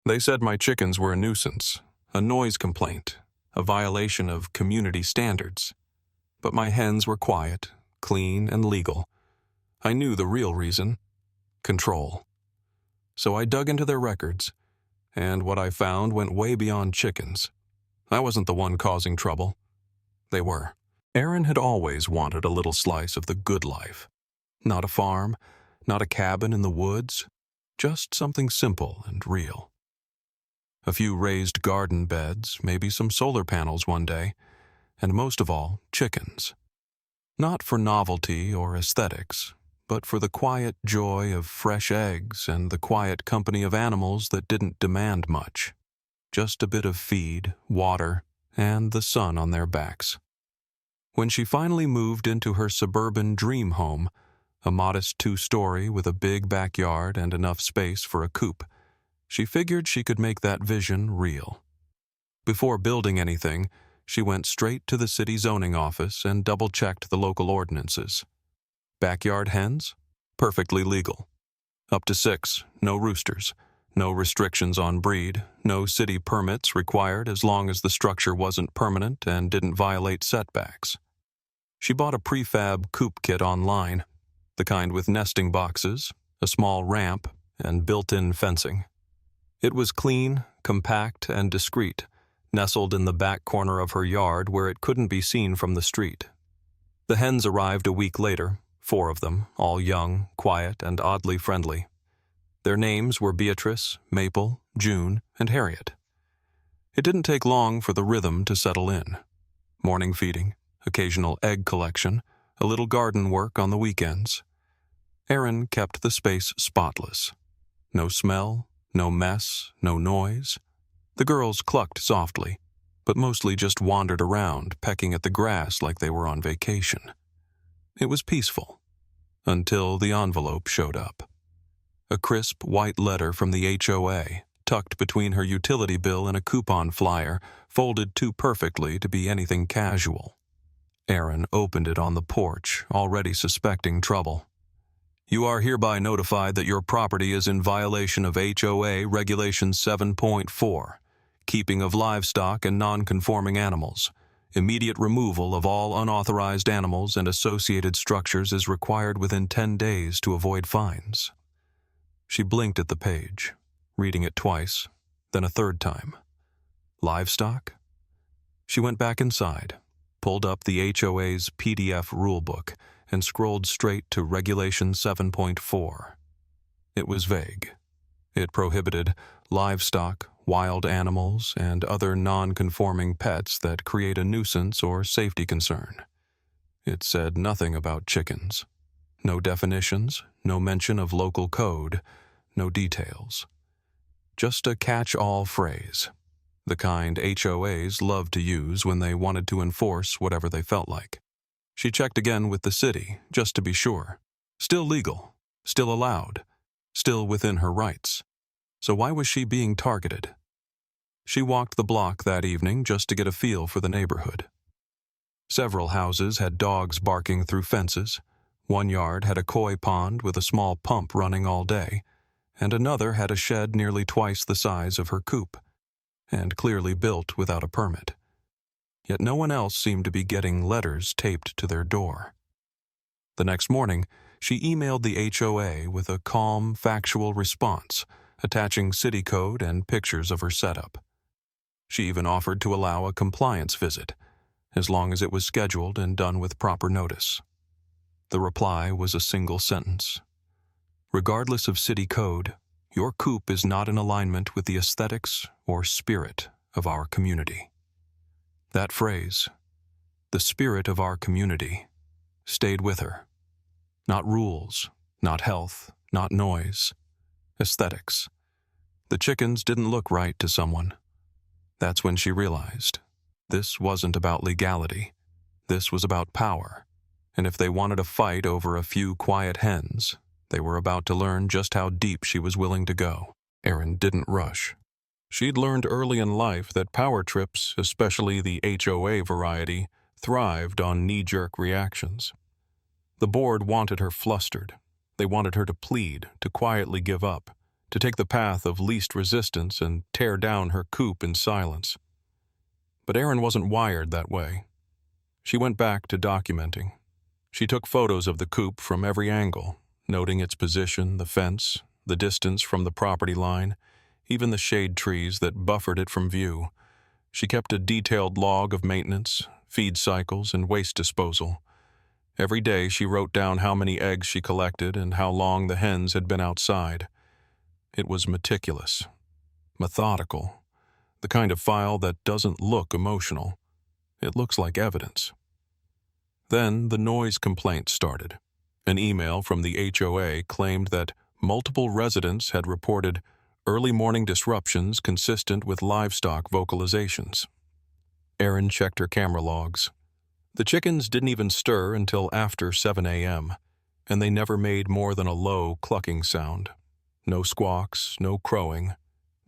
They said my chickens were a nuisance, a noise complaint, a violation of community standards. But my hens were quiet, clean, and legal. I knew the real reason: control. So I dug into their records, and what I found went way beyond chickens. I wasn't the one causing trouble. They were. Aaron had always wanted a little slice of the good life. Not a farm, not a cabin in the woods, just something simple and real. A few raised garden beds, maybe some solar panels one day, and most of all, chickens. Not for novelty or aesthetics, but for the quiet joy of fresh eggs and the quiet company of animals that didn't demand much. Just a bit of feed, water, and the sun on their backs. When she finally moved into her suburban dream home, a modest 2-story with a big backyard and enough space for a coop, she figured she could make that vision real. Before building anything, she went straight to the city zoning office and double-checked the local ordinances. Backyard hens? Perfectly legal. Up to 6, no roosters. No restrictions on breed, no city permits required as long as the structure wasn't permanent and didn't violate setbacks. She bought a prefab coop kit online, the kind with nesting boxes, a small ramp, and built-in fencing. It was clean, compact, and discreet, nestled in the back corner of her yard where it couldn't be seen from the street. The hens arrived a week later, 4 of them, all young, quiet, and oddly friendly. Their names were Beatrice, Maple, June, and Harriet. It didn't take long for the rhythm to settle in. Morning feeding, occasional egg collection, a little garden work on the weekends. Aaron kept the space spotless. No smell, no mess, no noise. The girls clucked softly, but mostly just wandered around, pecking at the grass like they were on vacation. It was peaceful, until the envelope showed up. A crisp white letter from the HOA, tucked between her utility bill and a coupon flyer, folded too perfectly to be anything casual. Aaron opened it on the porch, already suspecting trouble. You are hereby notified that your property is in violation of HOA Regulation 7.4, keeping of livestock and non-conforming animals. Immediate removal of all unauthorized animals and associated structures is required within 10 days to avoid fines. She blinked at the page, reading it twice, then a third time. Livestock? She went back inside, pulled up the HOA's PDF rulebook, and scrolled straight to Regulation 7.4. It was vague. It prohibited livestock, wild animals, and other non-conforming pets that create a nuisance or safety concern. It said nothing about chickens. No definitions, no mention of local code, no details. Just a catch-all phrase, the kind HOAs loved to use when they wanted to enforce whatever they felt like. She checked again with the city, just to be sure. Still legal, still allowed, still within her rights. So why was she being targeted? She walked the block that evening just to get a feel for the neighborhood. Several houses had dogs barking through fences. One yard had a koi pond with a small pump running all day, and another had a shed nearly twice the size of her coop, and clearly built without a permit. Yet no one else seemed to be getting letters taped to their door. The next morning, she emailed the HOA with a calm, factual response, attaching city code and pictures of her setup. She even offered to allow a compliance visit, as long as it was scheduled and done with proper notice. The reply was a single sentence. Regardless of city code, your coop is not in alignment with the aesthetics or spirit of our community. That phrase, the spirit of our community, stayed with her. Not rules, not health, not noise. Aesthetics. The chickens didn't look right to someone. That's when she realized this wasn't about legality. This was about power. And if they wanted a fight over a few quiet hens, they were about to learn just how deep she was willing to go. Aaron didn't rush. She'd learned early in life that power trips, especially the HOA variety, thrived on knee-jerk reactions. The board wanted her flustered. They wanted her to plead, to quietly give up, to take the path of least resistance and tear down her coop in silence. But Erin wasn't wired that way. She went back to documenting. She took photos of the coop from every angle, noting its position, the fence, the distance from the property line, even the shade trees that buffered it from view. She kept a detailed log of maintenance, feed cycles, and waste disposal. Every day she wrote down how many eggs she collected and how long the hens had been outside. It was meticulous, methodical, the kind of file that doesn't look emotional. It looks like evidence. Then the noise complaint started. An email from the HOA claimed that multiple residents had reported early morning disruptions consistent with livestock vocalizations. Erin checked her camera logs. The chickens didn't even stir until after 7 a.m., and they never made more than a low clucking sound. No squawks, no crowing,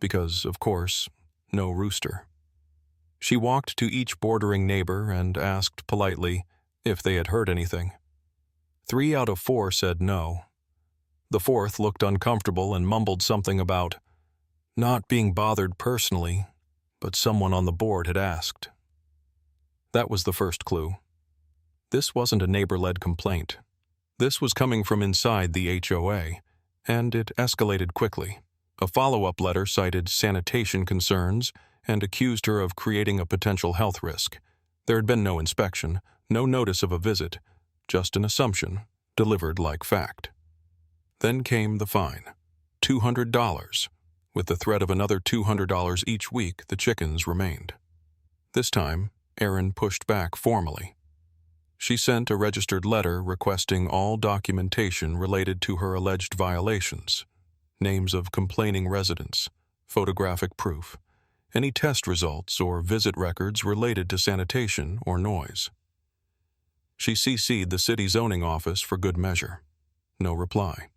because, of course, no rooster. She walked to each bordering neighbor and asked politely if they had heard anything. 3 out of 4 said no. The 4th looked uncomfortable and mumbled something about not being bothered personally, but someone on the board had asked. That was the first clue. This wasn't a neighbor-led complaint. This was coming from inside the HOA, and it escalated quickly. A follow-up letter cited sanitation concerns and accused her of creating a potential health risk. There had been no inspection, no notice of a visit, just an assumption, delivered like fact. Then came the fine, $200. With the threat of another $200 each week, the chickens remained. This time, Erin pushed back formally. She sent a registered letter requesting all documentation related to her alleged violations, names of complaining residents, photographic proof, any test results or visit records related to sanitation or noise. She CC'd the city zoning office for good measure. No reply.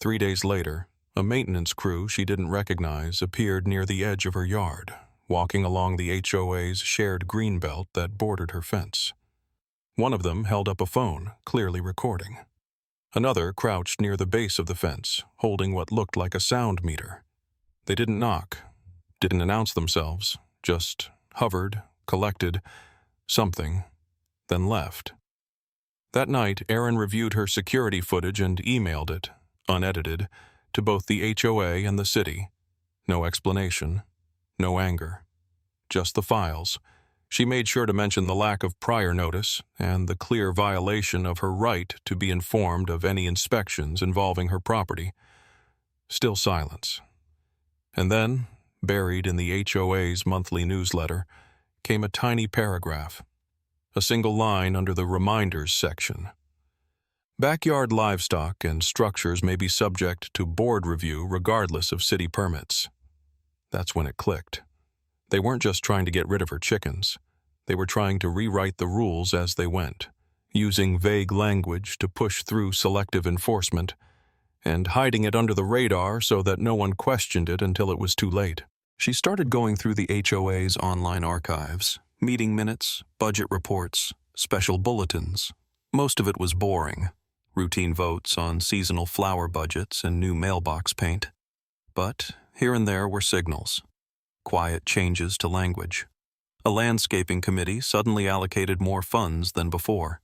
3 days later, a maintenance crew she didn't recognize appeared near the edge of her yard, walking along the HOA's shared greenbelt that bordered her fence. One of them held up a phone, clearly recording. Another crouched near the base of the fence, holding what looked like a sound meter. They didn't knock, didn't announce themselves, just hovered, collected something, then left. That night, Erin reviewed her security footage and emailed it, unedited, to both the HOA and the city. No explanation, no anger, just the files. She made sure to mention the lack of prior notice and the clear violation of her right to be informed of any inspections involving her property. Still silence. And then, buried in the HOA's monthly newsletter, came a tiny paragraph, a single line under the reminders section. Backyard livestock and structures may be subject to board review regardless of city permits. That's when it clicked. They weren't just trying to get rid of her chickens. They were trying to rewrite the rules as they went, using vague language to push through selective enforcement, and hiding it under the radar so that no one questioned it until it was too late. She started going through the HOA's online archives, meeting minutes, budget reports, special bulletins. Most of it was boring, routine votes on seasonal flower budgets and new mailbox paint. But here and there were signals, quiet changes to language. A landscaping committee suddenly allocated more funds than before.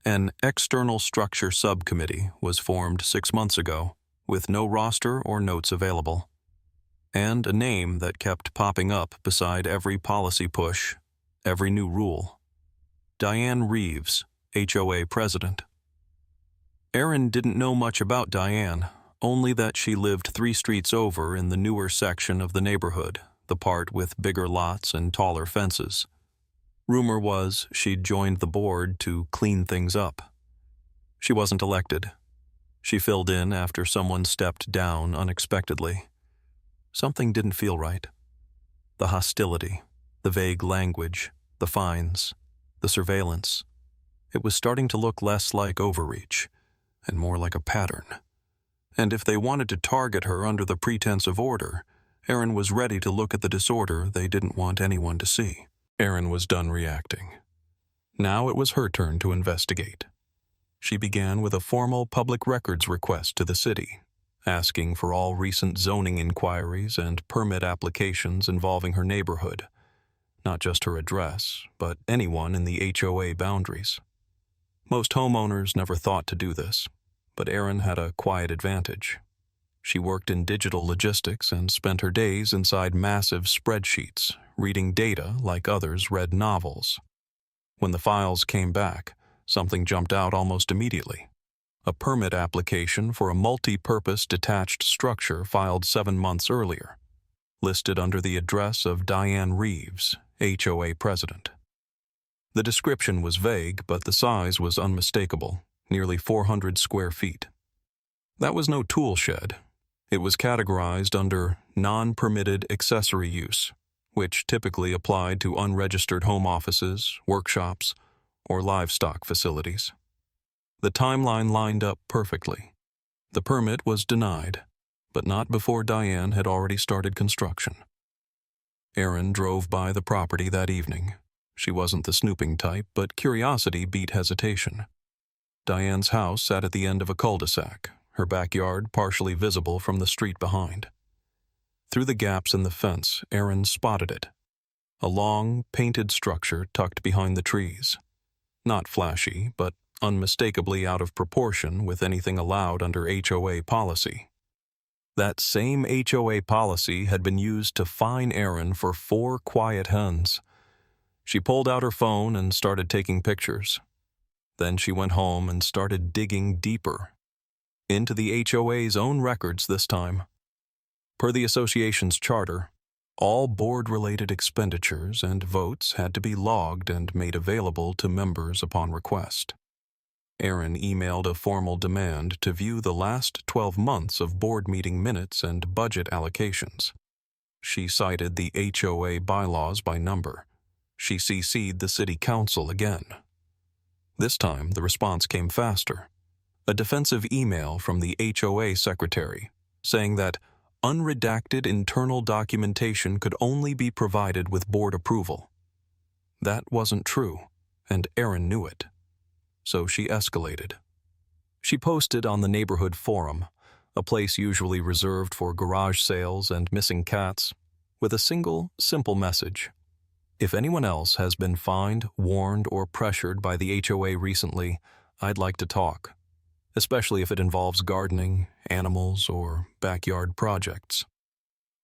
An external structure subcommittee was formed 6 months ago, with no roster or notes available. And a name that kept popping up beside every policy push, every new rule. Diane Reeves, HOA president. Erin didn't know much about Diane, only that she lived 3 streets over in the newer section of the neighborhood, the part with bigger lots and taller fences. Rumor was she'd joined the board to clean things up. She wasn't elected. She filled in after someone stepped down unexpectedly. Something didn't feel right. The hostility, the vague language, the fines, the surveillance. It was starting to look less like overreach and more like a pattern. And if they wanted to target her under the pretense of order, Erin was ready to look at the disorder they didn't want anyone to see. Erin was done reacting. Now it was her turn to investigate. She began with a formal public records request to the city, asking for all recent zoning inquiries and permit applications involving her neighborhood, not just her address, but anyone in the HOA boundaries. Most homeowners never thought to do this, but Erin had a quiet advantage. She worked in digital logistics and spent her days inside massive spreadsheets, reading data like others read novels. When the files came back, something jumped out almost immediately. A permit application for a multi-purpose detached structure filed 7 months earlier, listed under the address of Diane Reeves, HOA president. The description was vague, but the size was unmistakable, nearly 400 square feet. That was no tool shed. It was categorized under non-permitted accessory use, which typically applied to unregistered home offices, workshops, or livestock facilities. The timeline lined up perfectly. The permit was denied, but not before Diane had already started construction. Erin drove by the property that evening. She wasn't the snooping type, but curiosity beat hesitation. Diane's house sat at the end of a cul-de-sac, her backyard partially visible from the street behind. Through the gaps in the fence, Erin spotted it. A long, painted structure tucked behind the trees. Not flashy, but unmistakably out of proportion with anything allowed under HOA policy. That same HOA policy had been used to fine Erin for 4 quiet hens. She pulled out her phone and started taking pictures. Then she went home and started digging deeper. Into the HOA's own records this time. Per the association's charter, all board-related expenditures and votes had to be logged and made available to members upon request. Erin emailed a formal demand to view the last 12 months of board meeting minutes and budget allocations. She cited the HOA bylaws by number. She CC'd the city council again. This time, the response came faster. A defensive email from the HOA secretary saying that unredacted internal documentation could only be provided with board approval. That wasn't true, and Erin knew it. So she escalated. She posted on the neighborhood forum, a place usually reserved for garage sales and missing cats, with a single, simple message. If anyone else has been fined, warned, or pressured by the HOA recently, I'd like to talk, especially if it involves gardening, animals, or backyard projects.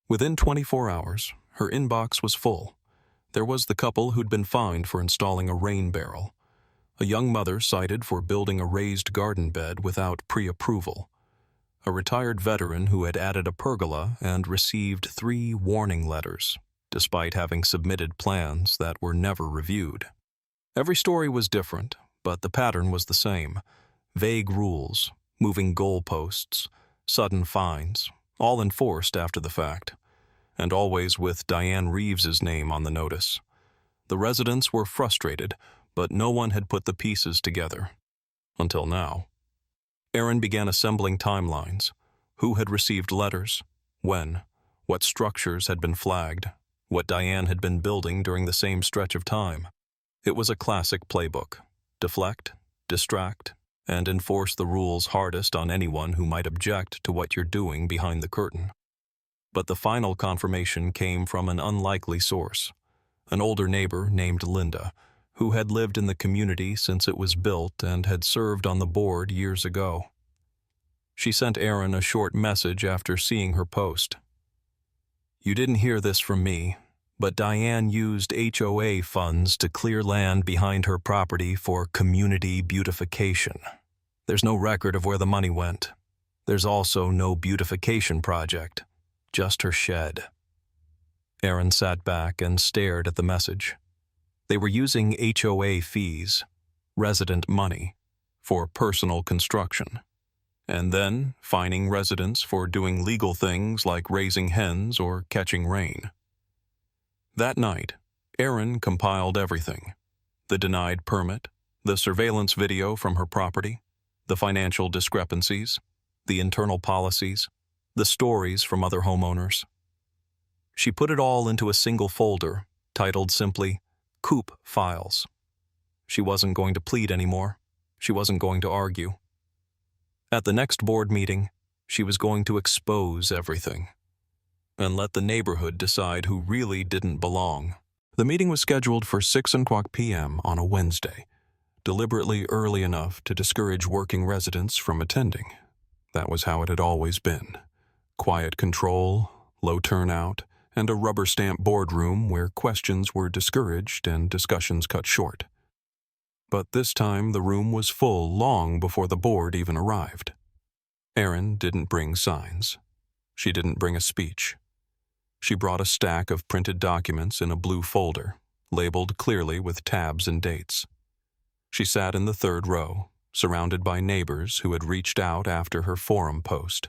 Within 24 hours, her inbox was full. There was the couple who'd been fined for installing a rain barrel, a young mother cited for building a raised garden bed without pre-approval, a retired veteran who had added a pergola and received 3 warning letters, despite having submitted plans that were never reviewed. Every story was different, but the pattern was the same. Vague rules, moving goalposts, sudden fines, all enforced after the fact, and always with Diane Reeves's name on the notice. The residents were frustrated, but no one had put the pieces together. Until now. Erin began assembling timelines. Who had received letters? When? What structures had been flagged? What Diane had been building during the same stretch of time? It was a classic playbook. Deflect, distract, and enforce the rules hardest on anyone who might object to what you're doing behind the curtain. But the final confirmation came from an unlikely source, an older neighbor named Linda, who had lived in the community since it was built and had served on the board years ago. She sent Erin a short message after seeing her post. You didn't hear this from me, but Diane used HOA funds to clear land behind her property for community beautification. There's no record of where the money went. There's also no beautification project, just her shed. Erin sat back and stared at the message. They were using HOA fees, resident money, for personal construction, and then fining residents for doing legal things like raising hens or catching rain. That night, Erin compiled everything: the denied permit, the surveillance video from her property, the financial discrepancies, the internal policies, the stories from other homeowners. She put it all into a single folder, titled simply, Coop Files. She wasn't going to plead anymore. She wasn't going to argue. At the next board meeting, She was going to expose everything and let the neighborhood decide who really didn't belong. The meeting was scheduled for 6:00 p.m. on a Wednesday, deliberately early enough to discourage working residents from attending. That was how it had always been. Quiet control, low turnout, and a rubber stamp boardroom where questions were discouraged and discussions cut short. But this time the room was full long before the board even arrived. Erin didn't bring signs. She didn't bring a speech. She brought a stack of printed documents in a blue folder, labeled clearly with tabs and dates. She sat in the third row, surrounded by neighbors who had reached out after her forum post.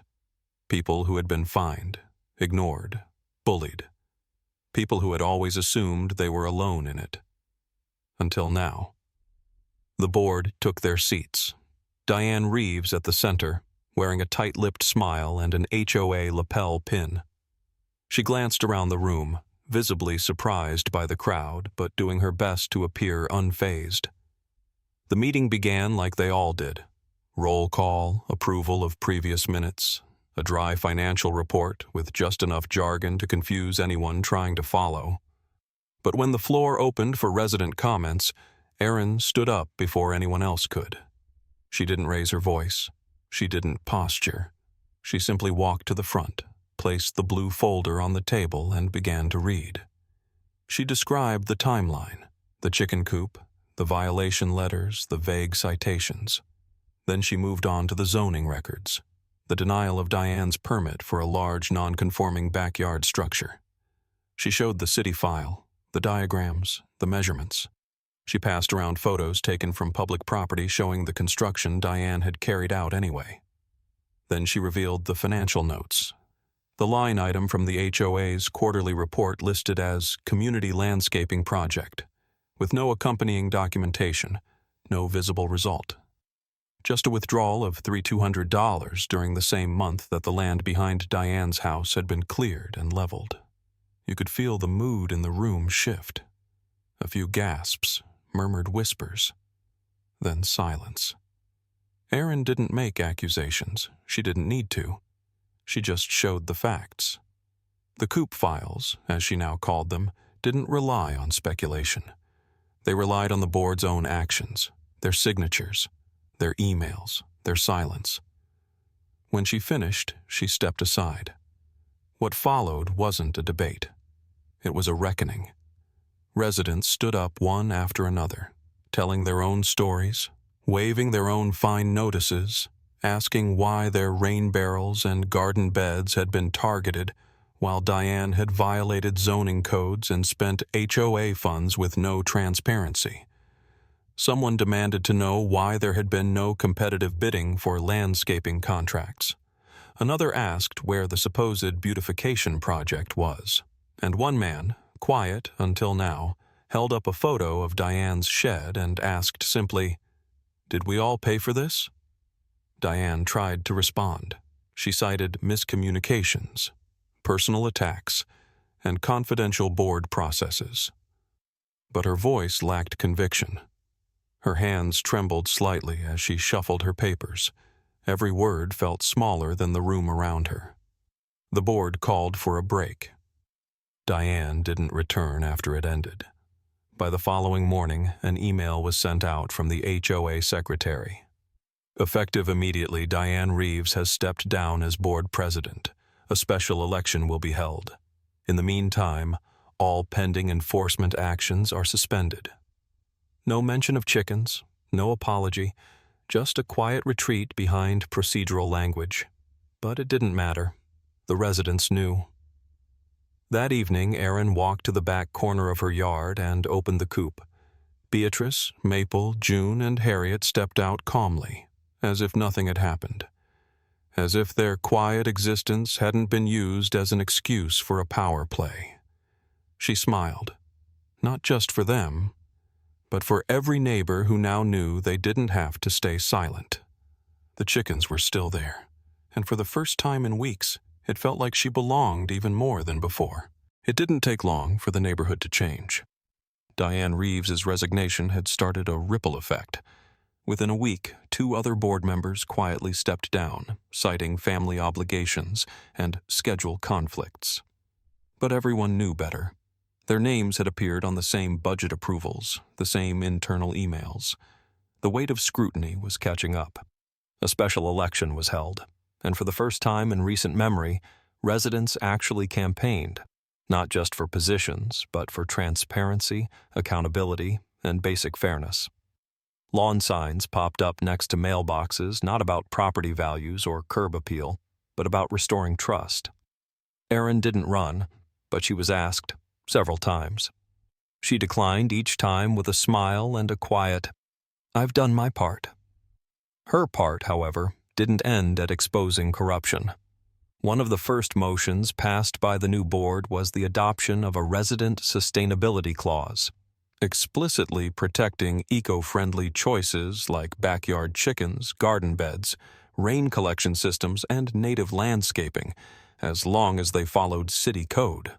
People who had been fined, ignored, bullied. People who had always assumed they were alone in it. Until now. The board took their seats. Diane Reeves at the center, wearing a tight-lipped smile and an HOA lapel pin. She glanced around the room, visibly surprised by the crowd, but doing her best to appear unfazed. The meeting began like they all did. Roll call, approval of previous minutes, a dry financial report with just enough jargon to confuse anyone trying to follow. But when the floor opened for resident comments, Erin stood up before anyone else could. She didn't raise her voice. She didn't posture. She simply walked to the front, placed the blue folder on the table, and began to read. She described the timeline, the chicken coop, the violation letters, the vague citations. Then she moved on to the zoning records, the denial of Diane's permit for a large non-conforming backyard structure. She showed the city file, the diagrams, the measurements. She passed around photos taken from public property showing the construction Diane had carried out anyway. Then she revealed the financial notes. The line item from the HOA's quarterly report listed as Community Landscaping Project, with no accompanying documentation, no visible result. Just a withdrawal of $3,200 during the same month that the land behind Diane's house had been cleared and leveled. You could feel the mood in the room shift. A few gasps, murmured whispers, then silence. Erin didn't make accusations. She didn't need to. She just showed the facts. The coop files, as she now called them, didn't rely on speculation. They relied on the board's own actions, their signatures, their emails, their silence. When she finished, she stepped aside. What followed wasn't a debate. It was a reckoning. Residents stood up one after another, telling their own stories, waving their own fine notices, asking why their rain barrels and garden beds had been targeted while Diane had violated zoning codes and spent HOA funds with no transparency. Someone demanded to know why there had been no competitive bidding for landscaping contracts. Another asked where the supposed beautification project was. And one man, quiet until now, held up a photo of Diane's shed and asked simply, "Did we all pay for this?" Diane tried to respond. She cited miscommunications, personal attacks, and confidential board processes. But her voice lacked conviction. Her hands trembled slightly as she shuffled her papers. Every word felt smaller than the room around her. The board called for a break. Diane didn't return after it ended. By the following morning, an email was sent out from the HOA secretary. Effective immediately, Diane Reeves has stepped down as board president. A special election will be held. In the meantime, all pending enforcement actions are suspended. No mention of chickens, no apology, just a quiet retreat behind procedural language. But it didn't matter. The residents knew. That evening, Erin walked to the back corner of her yard and opened the coop. Beatrice, Maple, June, and Harriet stepped out calmly, as if nothing had happened. As if their quiet existence hadn't been used as an excuse for a power play. She smiled, not just for them, but for every neighbor who now knew they didn't have to stay silent. The chickens were still there, and for the first time in weeks, it felt like she belonged even more than before. It didn't take long for the neighborhood to change. Diane Reeves's resignation had started a ripple effect. Within a week, 2 other board members quietly stepped down, citing family obligations and schedule conflicts. But everyone knew better. Their names had appeared on the same budget approvals, the same internal emails. The weight of scrutiny was catching up. A special election was held, and for the first time in recent memory, residents actually campaigned, not just for positions, but for transparency, accountability, and basic fairness. Lawn signs popped up next to mailboxes not about property values or curb appeal, but about restoring trust. Erin didn't run, but she was asked several times. She declined each time with a smile and a quiet, "I've done my part." Her part, however, didn't end at exposing corruption. One of the first motions passed by the new board was the adoption of a resident sustainability clause, explicitly protecting eco-friendly choices like backyard chickens, garden beds, rain collection systems, and native landscaping, as long as they followed city code.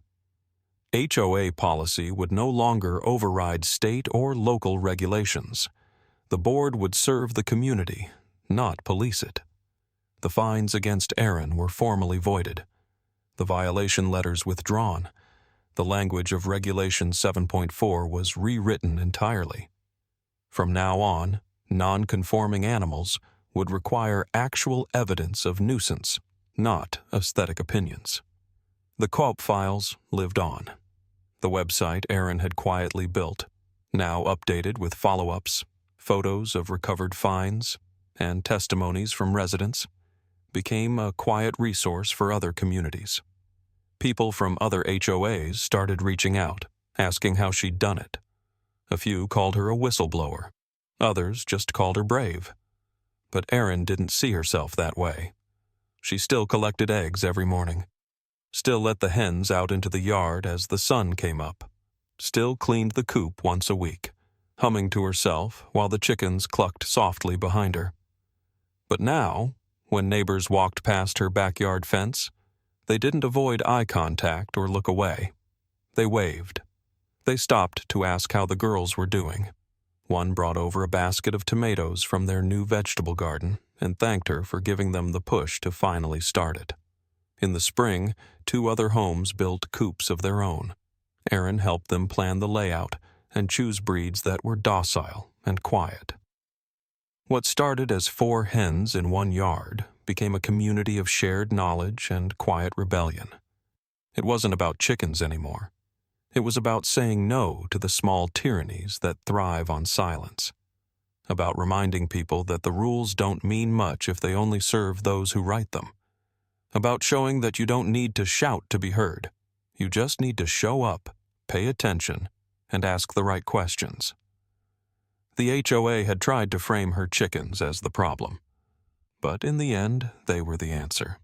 HOA policy would no longer override state or local regulations. The board would serve the community, not police it. The fines against Erin were formally voided, the violation letters withdrawn. The language of Regulation 7.4 was rewritten entirely. From now on, non-conforming animals would require actual evidence of nuisance, not aesthetic opinions. The co-op files lived on. The website Erin had quietly built, now updated with follow-ups, photos of recovered fines, and testimonies from residents, became a quiet resource for other communities. People from other HOAs started reaching out, asking how she'd done it. A few called her a whistleblower. Others just called her brave. But Erin didn't see herself that way. She still collected eggs every morning, still let the hens out into the yard as the sun came up, still cleaned the coop once a week, humming to herself while the chickens clucked softly behind her. But now, when neighbors walked past her backyard fence, they didn't avoid eye contact or look away. They waved. They stopped to ask how the girls were doing. One brought over a basket of tomatoes from their new vegetable garden and thanked her for giving them the push to finally start it. In the spring, 2 other homes built coops of their own. Erin helped them plan the layout and choose breeds that were docile and quiet. What started as 4 hens in one yard became a community of shared knowledge and quiet rebellion. It wasn't about chickens anymore. It was about saying no to the small tyrannies that thrive on silence. About reminding people that the rules don't mean much if they only serve those who write them. About showing that you don't need to shout to be heard. You just need to show up, pay attention, and ask the right questions. The HOA had tried to frame her chickens as the problem, but in the end, they were the answer.